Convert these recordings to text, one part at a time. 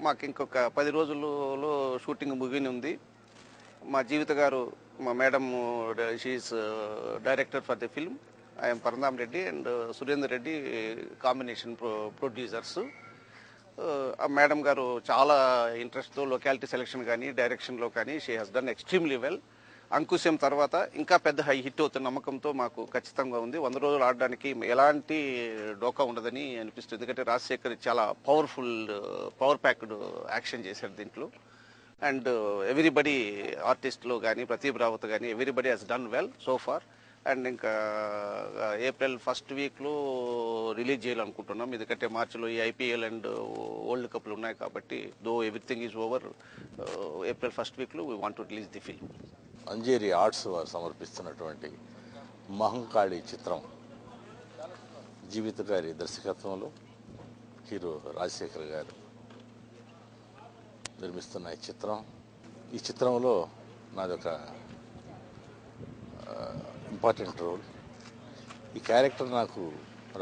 మాకు ఇంకొక 10 రోజుల్లో షూటింగ్ ముగినుంది. మా జీవిత గారు, మా madam, she's director for the film. I'm Paramdham Reddy and Surender Reddy combination producers. Madam గారు చాలా ఇంట్రెస్ట్తో లొకాలిటీ సెలెక్షన్ కానీ డైరెక్షన్లో కానీ she has done extremely well. Ankusham తర్వాత ఇంకా పెద్ద హై హిట్ అవుతున్న నమ్మకంతో మాకు ఖచ్చితంగా ఉంది. 100 రోజులు ఆడడానికి ఎలాంటి డోకా ఉండదని అనిపిస్తుంది. ఎందుకంటే రాజశేఖర్ చాలా పవర్ ప్యాక్డ్ యాక్షన్ చేశారు దీంట్లో. అండ్ ఎవ్రీబడి ఆర్టిస్ట్లో కానీ ప్రతీప్ రావత్ కానీ everybody has done well so far. And ఇంకా ఏప్రిల్ ఫస్ట్ వీక్లో రిలీజ్ చేయాలనుకుంటున్నాం. ఎందుకంటే మార్చిలో ఈ ఐపీఎల్ అండ్ వరల్డ్ కప్లు ఉన్నాయి కాబట్టి though everything is over, April first వీక్లో we want to release the film. Anjeri arts వారు సమర్పిస్తున్నటువంటి మహంకాళి చిత్రం జీవిత గారి దర్శకత్వంలో హీరో రాజశేఖర్ గారు నిర్మిస్తున్న ఈ చిత్రంలో నాదొక ఇంపార్టెంట్ రోల్. ఈ క్యారెక్టర్ నాకు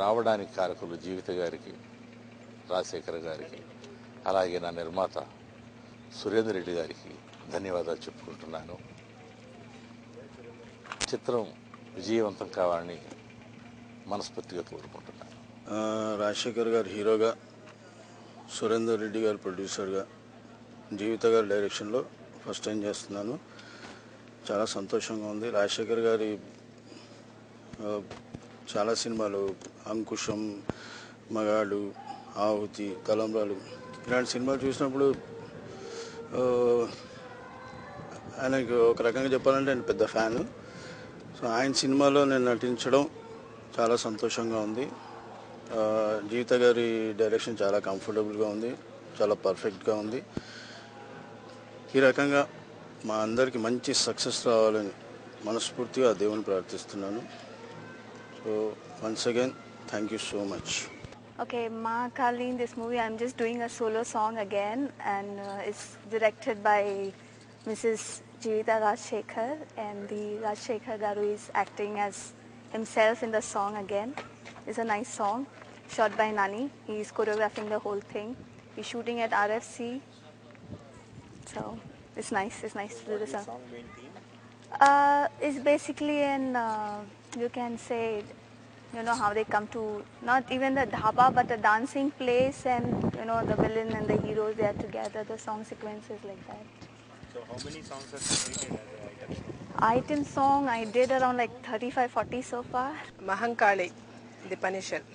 రావడానికి కారకులు జీవిత గారికి, రాజశేఖర్ గారికి, అలాగే నా నిర్మాత సురేందర్ రెడ్డి గారికి ధన్యవాదాలు చెప్పుకుంటున్నాను. చిత్రం విజయవంతం కావాలని మనస్ఫూర్తిగా కోరుకుంటున్నాను. రాజశేఖర్ గారు హీరోగా, సురేందర్ రెడ్డి గారు ప్రొడ్యూసర్గా, జీవిత గారి డైరెక్షన్లో ఫస్ట్ టైం చేస్తున్నాను. చాలా సంతోషంగా ఉంది. రాజశేఖర్ గారి చాలా సినిమాలు, అంకుశం, మగాడు, ఆహుతి, తలంబ్రాలు, ఇలాంటి సినిమాలు చూసినప్పుడు ఆయనకు ఒక రకంగా చెప్పాలంటే ఆయన పెద్ద ఫ్యాను. సో ఆయన సినిమాలో నేను నటించడం చాలా సంతోషంగా ఉంది. జీవిత గారి డైరెక్షన్ చాలా కంఫర్టబుల్గా ఉంది, చాలా పర్ఫెక్ట్గా ఉంది. ఈ రకంగా మా అందరికీ మంచి సక్సెస్ రావాలని మనస్ఫూర్తిగా దేవుని ప్రార్థిస్తున్నాను. So once again thank you so much. Okay, Mahakali, in this movie I'm just doing a solo song again, and it's directed by Mrs. Jeevita Rajshekhar, and the Rajshekhar Garu is acting as himself in the song again. It's a nice song, shot by Nani. He's choreographing the whole thing. He's shooting at RFC, so it's nice to do the song. It's basically you can say, you know, how they come to, not even the dhaba, but the dancing place, and you know, the villain and the heroes, they are together, the song sequences like that. So how many songs have you created as an Item song I did around like 35-40 so far. Mahankali the Punisher,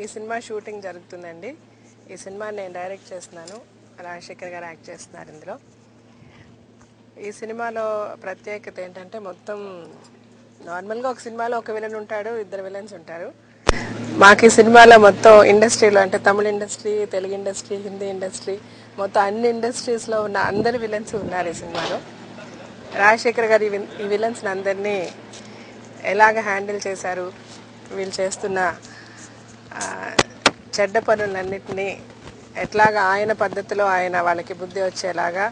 ఈ cinema shooting జరుగుతుందండి. ఈ cinema నేను direct చేస్తున్నాను, రాజశేఖర్ గారు act చేస్తున్నారు ఇందులో. ఈ సినిమాలో ప్రత్యేకత ఏంటంటే, మొత్తం నార్మల్గా ఒక సినిమాలో ఒక విలన్ ఉంటాడు, 2 విలన్స్ ఉంటారు. మాకు ఈ సినిమాలో మొత్తం ఇండస్ట్రీలో, అంటే Tamil industry, Telugu industry, Hindi industry, మొత్తం అన్ని ఇండస్ట్రీస్లో ఉన్న అందరు విలన్స్ ఉన్నారు ఈ సినిమాలో. రాజశేఖర్ గారు ఈ విలన్స్ని అందరినీ ఎలాగ హ్యాండిల్ చేశారు, వీళ్ళు చేస్తున్న చెడ్డ పనులన్నింటినీ ఎట్లాగా ఆయన పద్ధతిలో ఆయన వాళ్ళకి బుద్ధి వచ్చేలాగా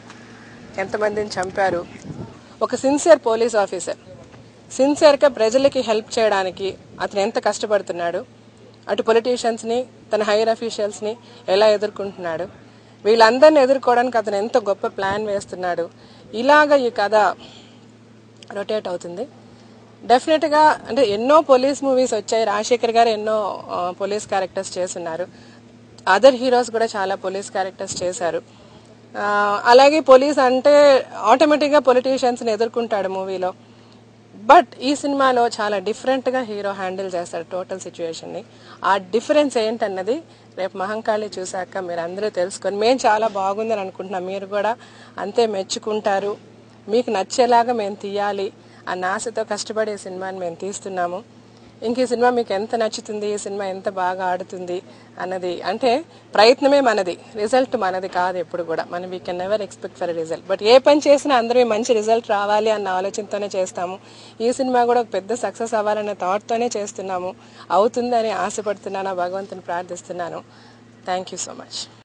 ఎంతమందిని చంపారు. ఒక సిన్సియర్ పోలీస్ ఆఫీసర్ సిన్సియర్గా ప్రజలకి హెల్ప్ చేయడానికి అతను ఎంత కష్టపడుతున్నాడు, అటు పొలిటీషియన్స్ని, తన హైయర్ అఫీషియల్స్ని ఎలా ఎదుర్కొంటున్నాడు, వీళ్ళందరినీ ఎదుర్కోవడానికి అతను ఎంత గొప్ప ప్లాన్ వేస్తున్నాడు. ఇలాగ ఈ కథ రొటేట్ అవుతుంది. డెఫినెట్గా అంటే ఎన్నో పోలీస్ మూవీస్ వచ్చాయి, రాజశేఖర్ గారు ఎన్నో పోలీస్ క్యారెక్టర్స్ చేస్తున్నారు, అదర్ హీరోస్ కూడా చాలా పోలీస్ క్యారెక్టర్స్ చేశారు. అలాగే పోలీస్ అంటే ఆటోమేటిక్గా పొలిటీషియన్స్ని ఎదుర్కొంటాడు మూవీలో. బట్ ఈ సినిమాలో చాలా డిఫరెంట్గా హీరో హ్యాండిల్ చేస్తాడు టోటల్ సిచ్యువేషన్ని. ఆ డిఫరెన్స్ ఏంటన్నది రేపు మహంకాళి చూశాక మీరు అందరూ తెలుసుకొని, మేము చాలా బాగుందని అనుకుంటున్నాం, మీరు కూడా అంతే మెచ్చుకుంటారు, మీకు నచ్చేలాగా మేము తీయాలి అన్న ఆశతో కష్టపడి ఈ సినిమాని మేము తీస్తున్నాము. ఇంక ఈ సినిమా మీకు ఎంత నచ్చుతుంది, ఈ సినిమా ఎంత బాగా ఆడుతుంది అన్నది, అంటే ప్రయత్నమే మనది, రిజల్ట్ మనది కాదు ఎప్పుడు కూడా. మనం we can never expect for result. But ఏ పని చేసినా అందరూ మంచి రిజల్ట్ రావాలి అన్న ఆలోచనతోనే చేస్తాము. ఈ సినిమా కూడా ఒక పెద్ద సక్సెస్ అవ్వాలనే థాట్తోనే చేస్తున్నాము. అవుతుందని ఆశపడుతున్నాను, భగవంతుని ప్రార్థిస్తున్నాను. Thank you so much.